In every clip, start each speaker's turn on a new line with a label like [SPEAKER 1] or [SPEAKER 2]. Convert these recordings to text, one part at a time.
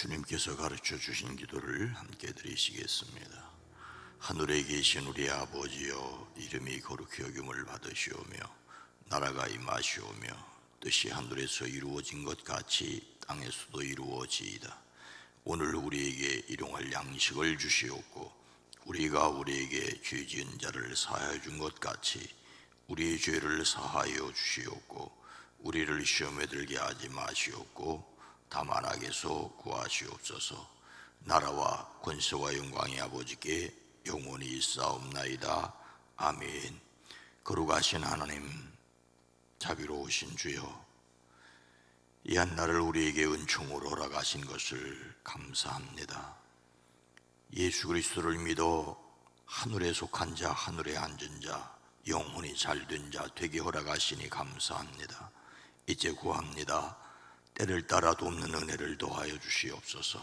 [SPEAKER 1] 주님께서 가르쳐 주신 기도를 함께 드리시겠습니다. 하늘에 계신 우리 아버지여, 이름이 거룩히 여김을 받으시오며 나라가 임하시오며 뜻이 하늘에서 이루어진 것 같이 땅에서도 이루어지이다. 오늘 우리에게 일용할 양식을 주시옵고 우리가 우리에게 죄 지은 자를 사하여 준 것 같이 우리의 죄를 사하여 주시옵고 우리를 시험에 들게 하지 마시옵고 다만 악에서 구하시옵소서. 나라와 권세와 영광이 아버지께 영원히 있사옵나이다. 아멘. 거룩하신 하나님, 자비로우신 주여, 이 한날을 우리에게 은총으로 허락하신 것을 감사합니다. 예수 그리스도를 믿어 하늘에 속한 자, 하늘에 앉은 자, 영혼이 잘된 자 되게 허락하시니 감사합니다. 이제 구합니다. 때를 따라 돕는 은혜를 더하여 주시옵소서.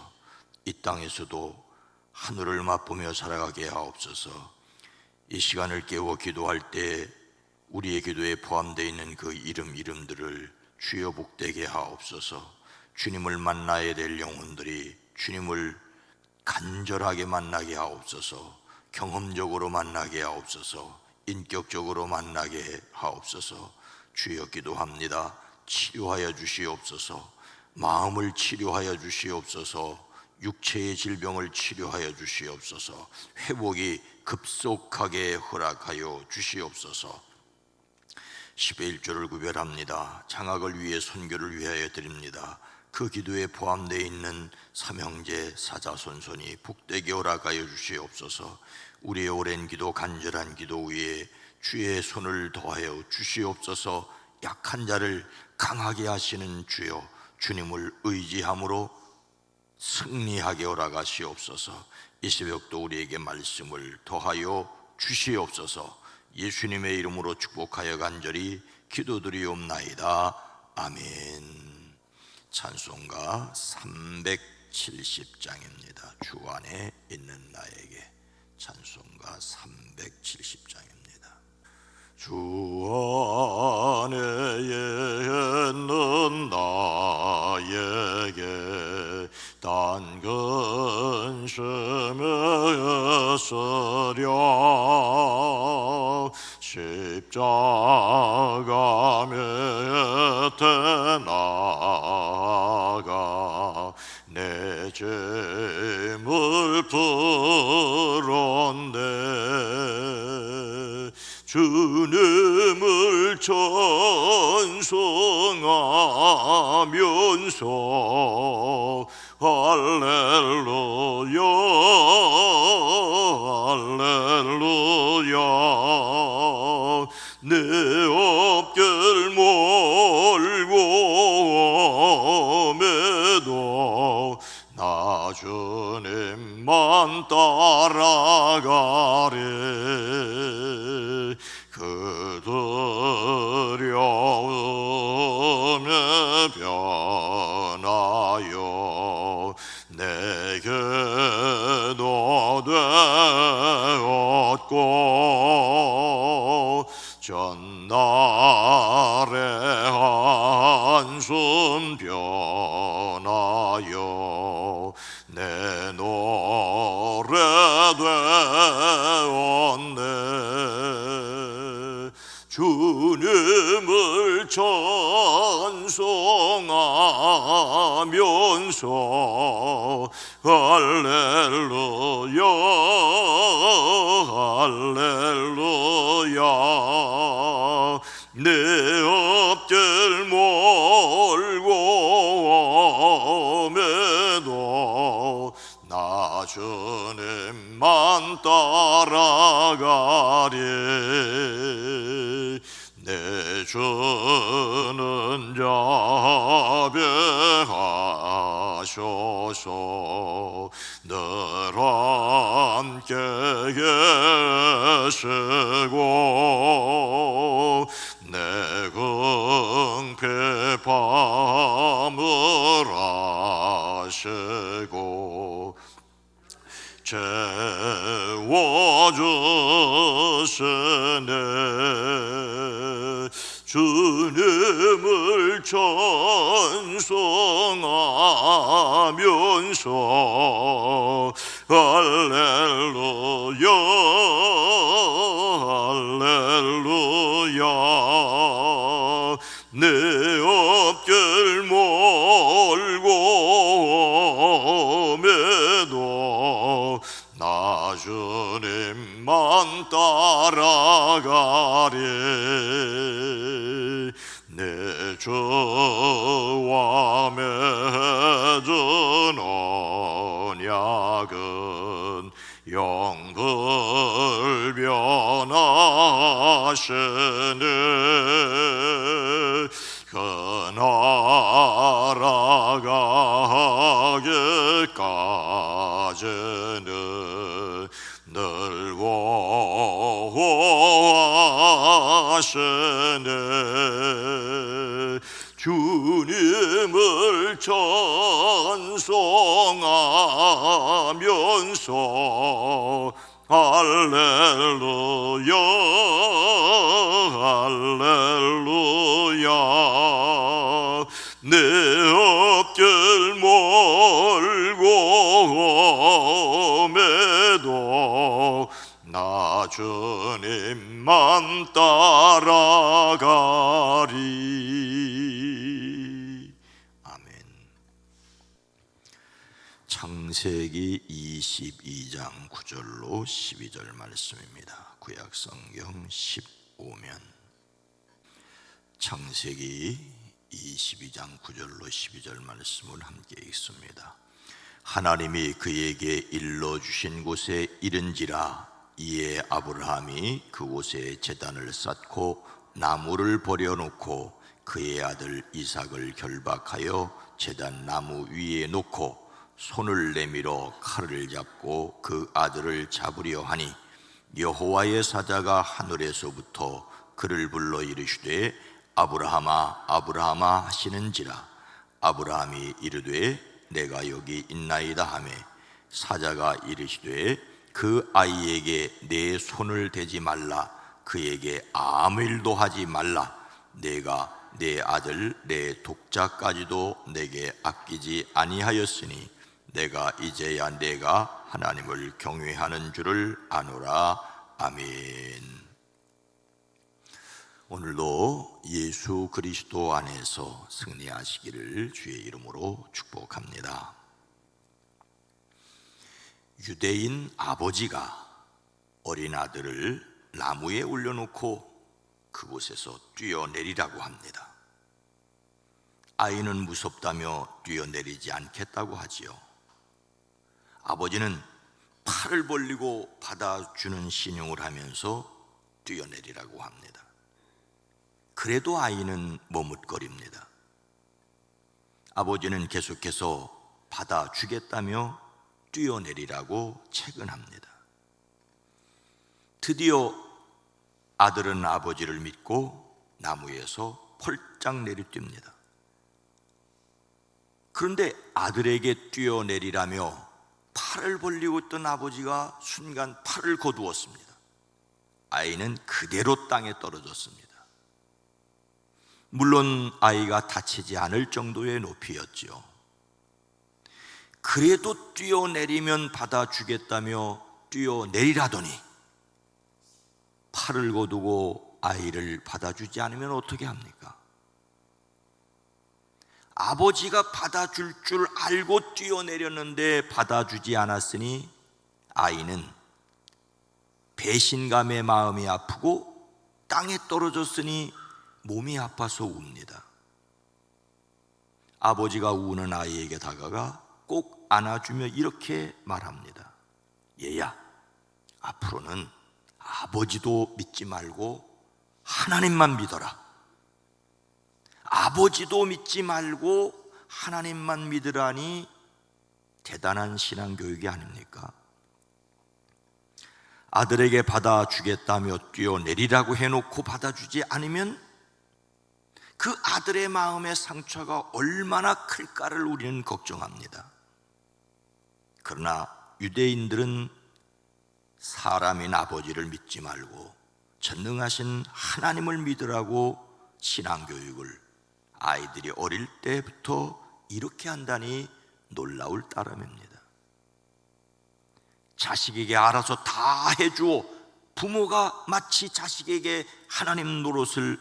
[SPEAKER 1] 이 땅에서도 하늘을 맛보며 살아가게 하옵소서. 이 시간을 깨워 기도할 때 우리의 기도에 포함되어 있는 그 이름들을 주여 복되게 하옵소서. 주님을 만나야 될 영혼들이 주님을 간절하게 만나게 하옵소서. 경험적으로 만나게 하옵소서. 인격적으로 만나게 하옵소서. 주여 기도합니다. 치료하여 주시옵소서. 마음을 치료하여 주시옵소서. 육체의 질병을 치료하여 주시옵소서. 회복이 급속하게 허락하여 주시옵소서. 10의 1조를 구별합니다. 장학을 위해 선교를 위하여 드립니다. 그 기도에 포함되어 있는 삼형제 사자손손이 복되게 허락하여 주시옵소서. 우리의 오랜 기도, 간절한 기도 위에 주의 손을 더하여 주시옵소서. 약한 자를 강하게 하시는 주여, 주님을 의지함으로 승리하게 허락하시옵소서. 이 새벽도 우리에게 말씀을 더하여 주시옵소서. 예수님의 이름으로 축복하여 간절히 기도드리옵나이다. 아멘. 찬송가 370장입니다. 주 안에 있는 나에게. 찬송가 370장입니다. 주 안에 있는 나에게 단 근심을 쓰려 십자가 밑에 나가 내 짐을 풀었네. 주님을 찬송하면서 할렐루야 할렐루야. 내 앞길 멀고 험해도 나 주님만 따라가리. 그 두려움에 변하여 내게도 되었고 전날의 한숨 변하여 내 노래 되었네. 주님을 찬송하면서 할렐루야 할렐루야. 내 앞길 멀고 험해도 나 주님만 따라가리. 내 주는 자비하소서. 늘 함께 계시고 내 궁핍함을 아시고 채워주시네. 주님을 찬송하면서 할렐루야 할렐루야 내 앞길 멀고 매도 나 주님만 따라가리 내 주와 맺은 언약은 영불변하시네 그 나라가 하기까지는 늘 보호하시네 주님을 찬송하면서 할렐루야 할렐루야 내 앞길 멀고 매도 나 주님만 따라가리. 아멘. 창세기 22장 9절로 12절 말씀입니다. 구약성경 15면 창세기 22장 9절로 12절 말씀을 함께 읽습니다. 하나님이 그에게 일러주신 곳에 이른지라 이에 아브라함이 그곳에 제단을 쌓고 나무를 버려놓고 그의 아들 이삭을 결박하여 제단 나무 위에 놓고 손을 내밀어 칼을 잡고 그 아들을 잡으려 하니 여호와의 사자가 하늘에서부터 그를 불러 이르시되 아브라함아 아브라함아 하시는지라 아브라함이 이르되 내가 여기 있나이다 하매 사자가 이르시되 그 아이에게 내 손을 대지 말라 그에게 아무 일도 하지 말라 내가 내 아들 내 독자까지도 내게 아끼지 아니하였으니 내가 이제야 내가 하나님을 경외하는 줄을 아노라. 아멘. 오늘도 예수 그리스도 안에서 승리하시기를 주의 이름으로 축복합니다. 유대인 아버지가 어린 아들을 나무에 올려놓고 그곳에서 뛰어내리라고 합니다. 아이는 무섭다며 뛰어내리지 않겠다고 하지요. 아버지는 팔을 벌리고 받아주는 신용을 하면서 뛰어내리라고 합니다. 그래도 아이는 머뭇거립니다. 아버지는 계속해서 받아주겠다며 뛰어내리라고 채근합니다. 드디어 아들은 아버지를 믿고 나무에서 펄쩍 내리뜁니다. 그런데 아들에게 뛰어내리라며 팔을 벌리고 있던 아버지가 순간 팔을 거두었습니다. 아이는 그대로 땅에 떨어졌습니다. 물론 아이가 다치지 않을 정도의 높이였지요. 그래도 뛰어내리면 받아주겠다며 뛰어내리라더니 팔을 거두고 아이를 받아주지 않으면 어떻게 합니까? 아버지가 받아줄 줄 알고 뛰어내렸는데 받아주지 않았으니 아이는 배신감의 마음이 아프고 땅에 떨어졌으니 몸이 아파서 웁니다. 아버지가 우는 아이에게 다가가 꼭 안아주며 이렇게 말합니다. 얘야, 앞으로는 아버지도 믿지 말고 하나님만 믿어라. 아버지도 믿지 말고 하나님만 믿으라니 대단한 신앙교육이 아닙니까? 아들에게 받아주겠다며 뛰어내리라고 해놓고 받아주지 않으면 그 아들의 마음의 상처가 얼마나 클까를 우리는 걱정합니다. 그러나 유대인들은 사람인 아버지를 믿지 말고 전능하신 하나님을 믿으라고 신앙교육을 아이들이 어릴 때부터 이렇게 한다니 놀라울 따름입니다. 자식에게 알아서 다 해주어 부모가 마치 자식에게 하나님 노릇을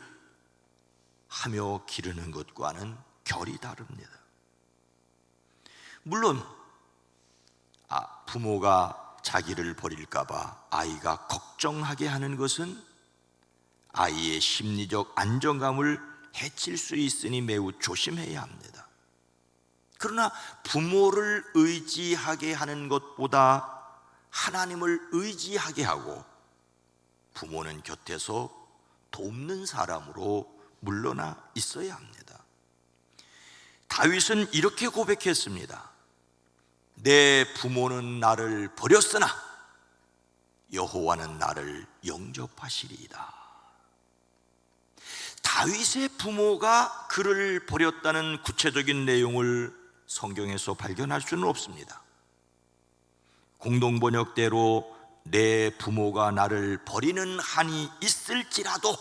[SPEAKER 1] 하며 기르는 것과는 결이 다릅니다. 물론 부모가 자기를 버릴까 봐 아이가 걱정하게 하는 것은 아이의 심리적 안정감을 해칠 수 있으니 매우 조심해야 합니다. 그러나 부모를 의지하게 하는 것보다 하나님을 의지하게 하고 부모는 곁에서 돕는 사람으로 물러나 있어야 합니다. 다윗은 이렇게 고백했습니다. 내 부모는 나를 버렸으나 여호와는 나를 영접하시리이다. 다윗의 부모가 그를 버렸다는 구체적인 내용을 성경에서 발견할 수는 없습니다. 공동번역대로 내 부모가 나를 버리는 한이 있을지라도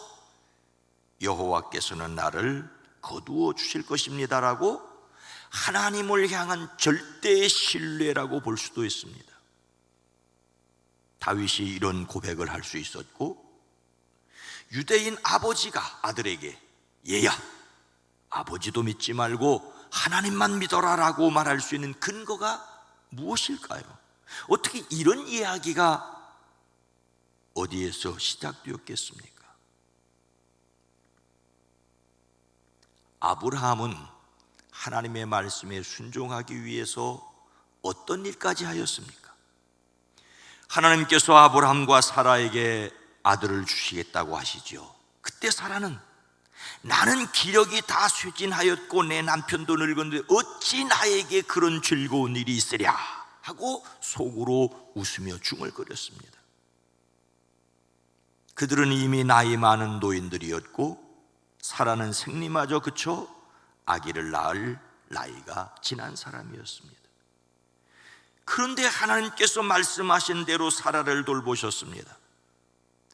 [SPEAKER 1] 여호와께서는 나를 거두어 주실 것입니다라고 하나님을 향한 절대의 신뢰라고 볼 수도 있습니다. 다윗이 이런 고백을 할 수 있었고, 유대인 아버지가 아들에게 얘야, 아버지도 믿지 말고 하나님만 믿어라라고 말할 수 있는 근거가 무엇일까요? 어떻게 이런 이야기가 어디에서 시작되었겠습니까? 아브라함은 하나님의 말씀에 순종하기 위해서 어떤 일까지 하였습니까? 하나님께서 아브라함과 사라에게 아들을 주시겠다고 하시죠. 그때 사라는 나는 기력이 다 쇠진하였고 내 남편도 늙었는데 어찌 나에게 그런 즐거운 일이 있으랴 하고 속으로 웃으며 중얼거렸습니다. 그들은 이미 나이 많은 노인들이었고 사라는 생리마저 그쳐 아기를 낳을 나이가 지난 사람이었습니다. 그런데 하나님께서 말씀하신 대로 사라를 돌보셨습니다.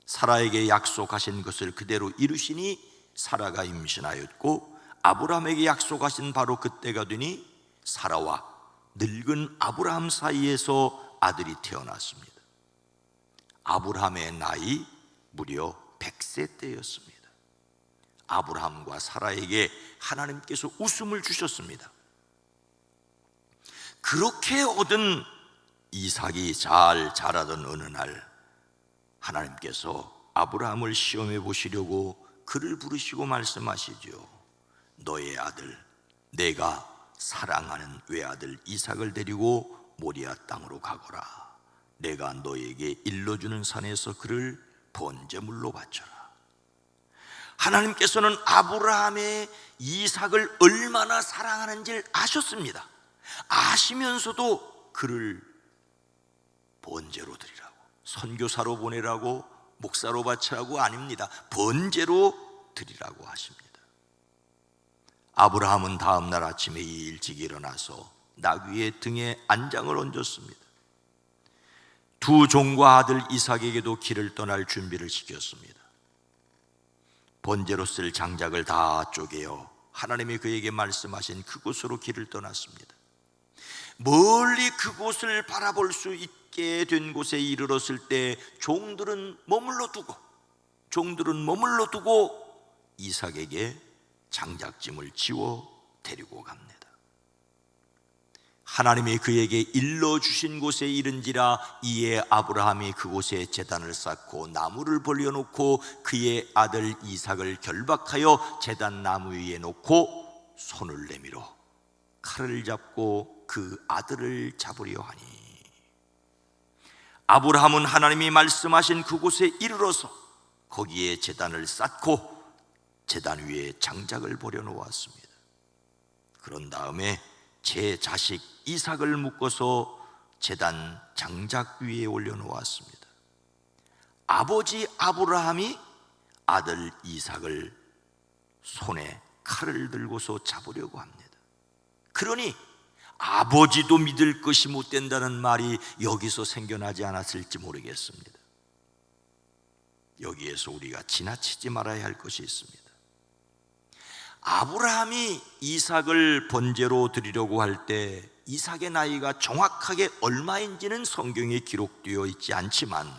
[SPEAKER 1] 사라에게 약속하신 것을 그대로 이루시니 사라가 임신하였고 아브라함에게 약속하신 바로 그때가 되니 사라와 늙은 아브라함 사이에서 아들이 태어났습니다. 아브라함의 나이 무려 100세 때였습니다. 아브라함과 사라에게 하나님께서 웃음을 주셨습니다. 그렇게 얻은 이삭이 잘 자라던 어느 날 하나님께서 아브라함을 시험해 보시려고 그를 부르시고 말씀하시죠. 너의 아들, 내가 사랑하는 외아들 이삭을 데리고 모리아 땅으로 가거라. 내가 너에게 일러주는 산에서 그를 번제물로 바쳐라. 하나님께서는 아브라함의 이삭을 얼마나 사랑하는지를 아셨습니다. 아시면서도 그를 번제로 드리라고, 선교사로 보내라고, 목사로 바치라고 아닙니다. 번제로 드리라고 하십니다. 아브라함은 다음 날 아침에 일찍 일어나서 나귀의 등에 안장을 얹었습니다. 두 종과 아들 이삭에게도 길을 떠날 준비를 시켰습니다. 번제로 쓸 장작을 다 쪼개어 하나님이 그에게 말씀하신 그곳으로 길을 떠났습니다. 멀리 그곳을 바라볼 수 있게 된 곳에 이르렀을 때 종들은 머물러 두고 이삭에게 장작짐을 지워 데리고 갑니다. 하나님이 그에게 일러주신 곳에 이른지라 이에 아브라함이 그곳에 제단을 쌓고 나무를 벌려놓고 그의 아들 이삭을 결박하여 제단 나무 위에 놓고 손을 내밀어 칼을 잡고 그 아들을 잡으려 하니, 아브라함은 하나님이 말씀하신 그곳에 이르러서 거기에 제단을 쌓고 제단 위에 장작을 버려놓았습니다. 그런 다음에 제 자식 이삭을 묶어서 제단 장작 위에 올려놓았습니다. 아버지 아브라함이 아들 이삭을 손에 칼을 들고서 잡으려고 합니다. 그러니 아버지도 믿을 것이 못 된다는 말이 여기서 생겨나지 않았을지 모르겠습니다. 여기에서 우리가 지나치지 말아야 할 것이 있습니다. 아브라함이 이삭을 번제로 드리려고 할 때 이삭의 나이가 정확하게 얼마인지는 성경에 기록되어 있지 않지만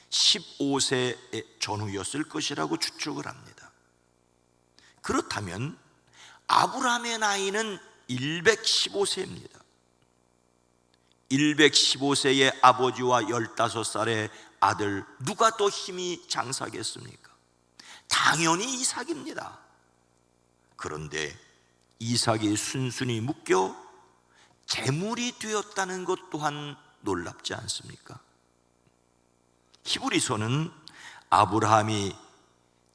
[SPEAKER 1] 15세 전후였을 것이라고 추측을 합니다. 그렇다면 아브라함의 나이는 115세입니다. 115세의 아버지와 15살의 아들, 누가 더 힘이 장사겠습니까? 당연히 이삭입니다. 그런데 이삭이 순순히 묶여 제물이 되었다는 것 또한 놀랍지 않습니까? 히브리서는 아브라함이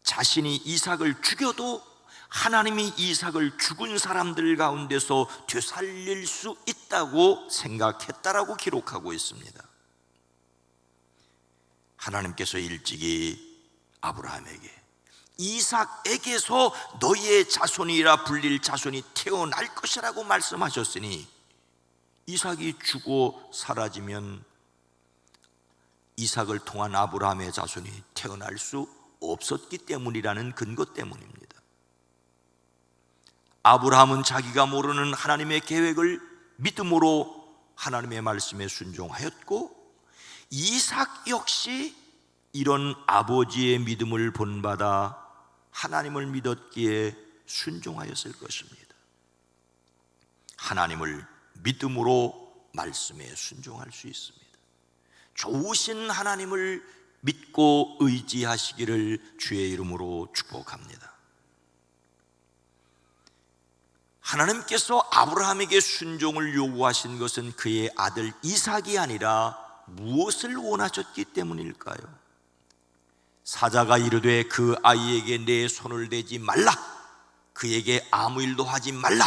[SPEAKER 1] 자신이 이삭을 죽여도 하나님이 이삭을 죽은 사람들 가운데서 되살릴 수 있다고 생각했다라고 기록하고 있습니다. 하나님께서 일찍이 아브라함에게 이삭에게서 너희의 자손이라 불릴 자손이 태어날 것이라고 말씀하셨으니 이삭이 죽어 사라지면 이삭을 통한 아브라함의 자손이 태어날 수 없었기 때문이라는 근거 때문입니다. 아브라함은 자기가 모르는 하나님의 계획을 믿음으로 하나님의 말씀에 순종하였고, 이삭 역시 이런 아버지의 믿음을 본받아 하나님을 믿었기에 순종하였을 것입니다. 하나님을 믿음으로 말씀에 순종할 수 있습니다. 좋으신 하나님을 믿고 의지하시기를 주의 이름으로 축복합니다. 하나님께서 아브라함에게 순종을 요구하신 것은 그의 아들 이삭이 아니라 무엇을 원하셨기 때문일까요? 사자가 이르되 그 아이에게 내 손을 대지 말라, 그에게 아무 일도 하지 말라,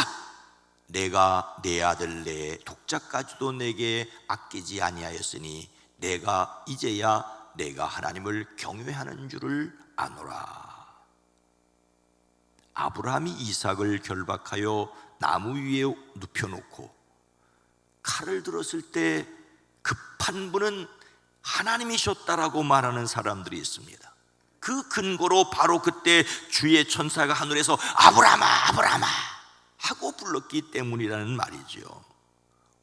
[SPEAKER 1] 내가 내 아들 내 독자까지도 내게 아끼지 아니하였으니 내가 이제야 내가 하나님을 경외하는 줄을 아노라. 아브라함이 이삭을 결박하여 나무 위에 눕혀놓고 칼을 들었을 때 급한 분은 하나님이셨다라고 말하는 사람들이 있습니다. 그 근거로 바로 그때 주의 천사가 하늘에서 아브라함아 아브라함아 하고 불렀기 때문이라는 말이죠.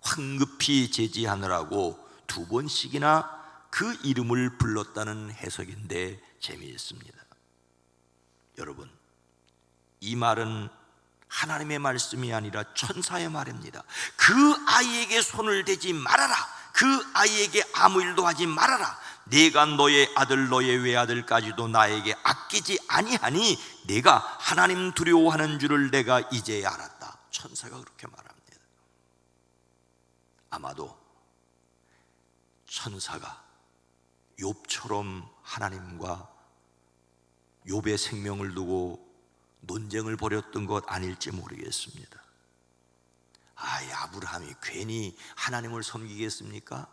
[SPEAKER 1] 황급히 제지하느라고 2번씩이나 그 이름을 불렀다는 해석인데 재미있습니다. 여러분, 이 말은 하나님의 말씀이 아니라 천사의 말입니다. 그 아이에게 손을 대지 말아라, 그 아이에게 아무 일도 하지 말아라, 내가 너의 아들 너의 외아들까지도 나에게 아끼지 아니하니 내가 하나님 두려워하는 줄을 내가 이제야 알았다. 천사가 그렇게 말합니다. 아마도 천사가 욥처럼 하나님과 욥의 생명을 두고 논쟁을 벌였던 것 아닐지 모르겠습니다. 아브라함이 괜히 하나님을 섬기겠습니까?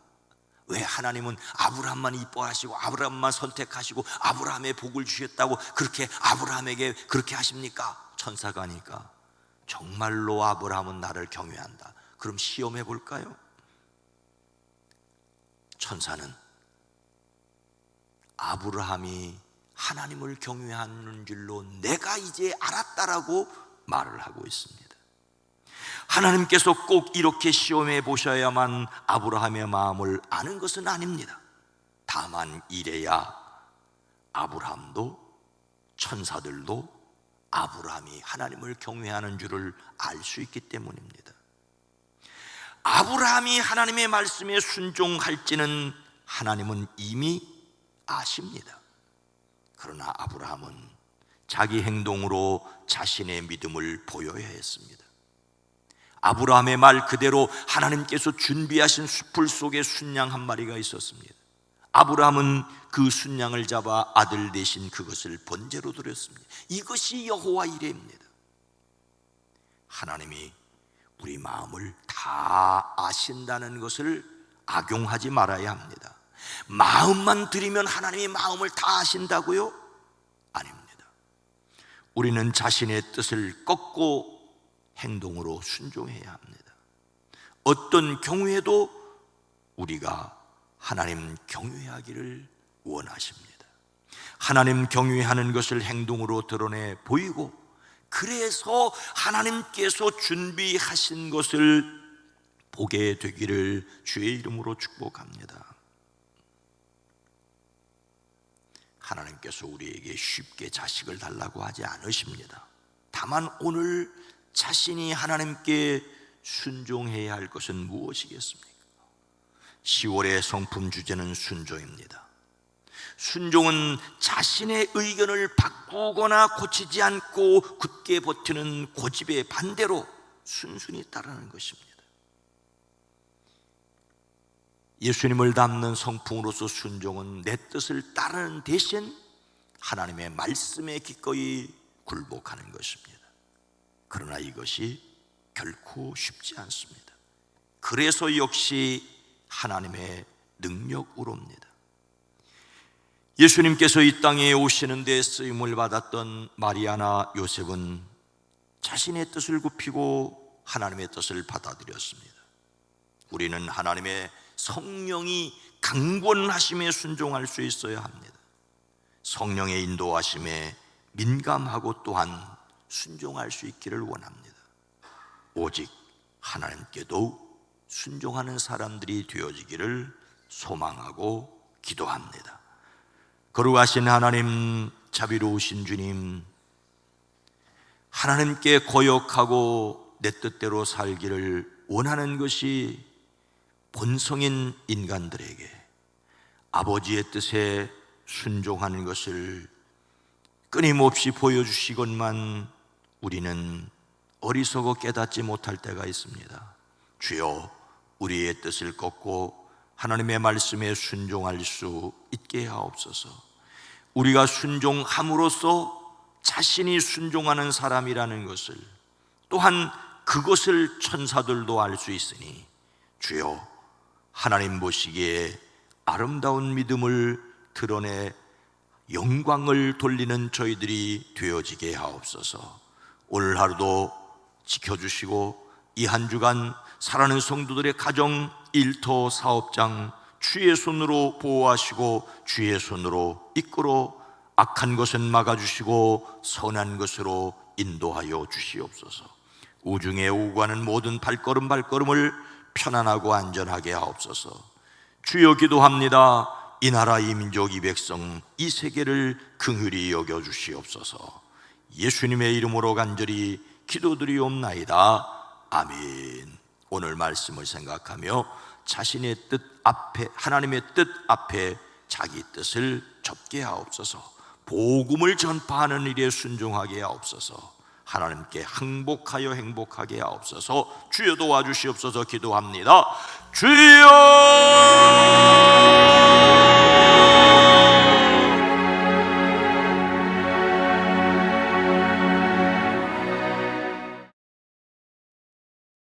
[SPEAKER 1] 왜 하나님은 아브라함만 이뻐하시고 아브라함만 선택하시고 아브라함의 복을 주셨다고 그렇게 아브라함에게 그렇게 하십니까? 천사가 하니까 정말로 아브라함은 나를 경외한다. 그럼 시험해 볼까요? 천사는 아브라함이 하나님을 경외하는 줄로 내가 이제 알았다라고 말을 하고 있습니다. 하나님께서 꼭 이렇게 시험해 보셔야만 아브라함의 마음을 아는 것은 아닙니다. 다만 이래야 아브라함도 천사들도 아브라함이 하나님을 경외하는 줄을 알 수 있기 때문입니다. 아브라함이 하나님의 말씀에 순종할지는 하나님은 이미 아십니다. 그러나 아브라함은 자기 행동으로 자신의 믿음을 보여야 했습니다. 아브라함의 말 그대로 하나님께서 준비하신 숲을 속에 순양 한 마리가 있었습니다. 아브라함은 그 순양을 잡아 아들 대신 그것을 번제로 드렸습니다. 이것이 여호와 이레입니다. 하나님이 우리 마음을 다 아신다는 것을 악용하지 말아야 합니다. 마음만 드리면 하나님이 마음을 다 아신다고요? 아닙니다. 우리는 자신의 뜻을 꺾고 행동으로 순종해야 합니다. 어떤 경우에도 우리가 하나님 경외하기를 원하십니다. 하나님 경외하는 것을 행동으로 드러내 보이고 그래서 하나님께서 준비하신 것을 보게 되기를 주의 이름으로 축복합니다. 하나님께서 우리에게 쉽게 자식을 달라고 하지 않으십니다. 다만 오늘 자신이 하나님께 순종해야 할 것은 무엇이겠습니까? 10월의 성품 주제는 순종입니다. 순종은 자신의 의견을 바꾸거나 고치지 않고 굳게 버티는 고집의 반대로 순순히 따르는 것입니다. 예수님을 닮는 성품으로서 순종은 내 뜻을 따르는 대신 하나님의 말씀에 기꺼이 굴복하는 것입니다. 그러나 이것이 결코 쉽지 않습니다. 그래서 역시 하나님의 능력으로입니다. 예수님께서 이 땅에 오시는 데 쓰임을 받았던 마리아나 요셉은 자신의 뜻을 굽히고 하나님의 뜻을 받아들였습니다. 우리는 하나님의 성령이 강권하심에 순종할 수 있어야 합니다. 성령의 인도하심에 민감하고 또한 순종할 수 있기를 원합니다. 오직 하나님께도 순종하는 사람들이 되어지기를 소망하고 기도합니다. 거룩하신 하나님, 자비로우신 주님, 하나님께 거역하고 내 뜻대로 살기를 원하는 것이 본성인 인간들에게 아버지의 뜻에 순종하는 것을 끊임없이 보여주시건만 우리는 어리석어 깨닫지 못할 때가 있습니다. 주여, 우리의 뜻을 꺾고 하나님의 말씀에 순종할 수 있게 하옵소서. 우리가 순종함으로써 자신이 순종하는 사람이라는 것을, 또한 그것을 천사들도 알 수 있으니 주여, 하나님 보시기에 아름다운 믿음을 드러내 영광을 돌리는 저희들이 되어지게 하옵소서. 오늘 하루도 지켜주시고 이 한 주간 사랑하는 성도들의 가정, 일터, 사업장 주의 손으로 보호하시고 주의 손으로 이끌어 악한 것은 막아주시고 선한 것으로 인도하여 주시옵소서. 우중에 오고 가는 모든 발걸음을 편안하고 안전하게 하옵소서. 주여, 기도합니다. 이 나라, 이 민족, 이 백성, 이 세계를 긍휼히 여겨 주시옵소서. 예수님의 이름으로 간절히 기도드리옵나이다. 아멘. 오늘 말씀을 생각하며 자신의 뜻 앞에, 하나님의 뜻 앞에 자기 뜻을 접게 하옵소서. 복음을 전파하는 일에 순종하게 하옵소서. 하나님께 항복하여 행복하게 하옵소서. 주여, 도와주시옵소서. 기도합니다. 주여!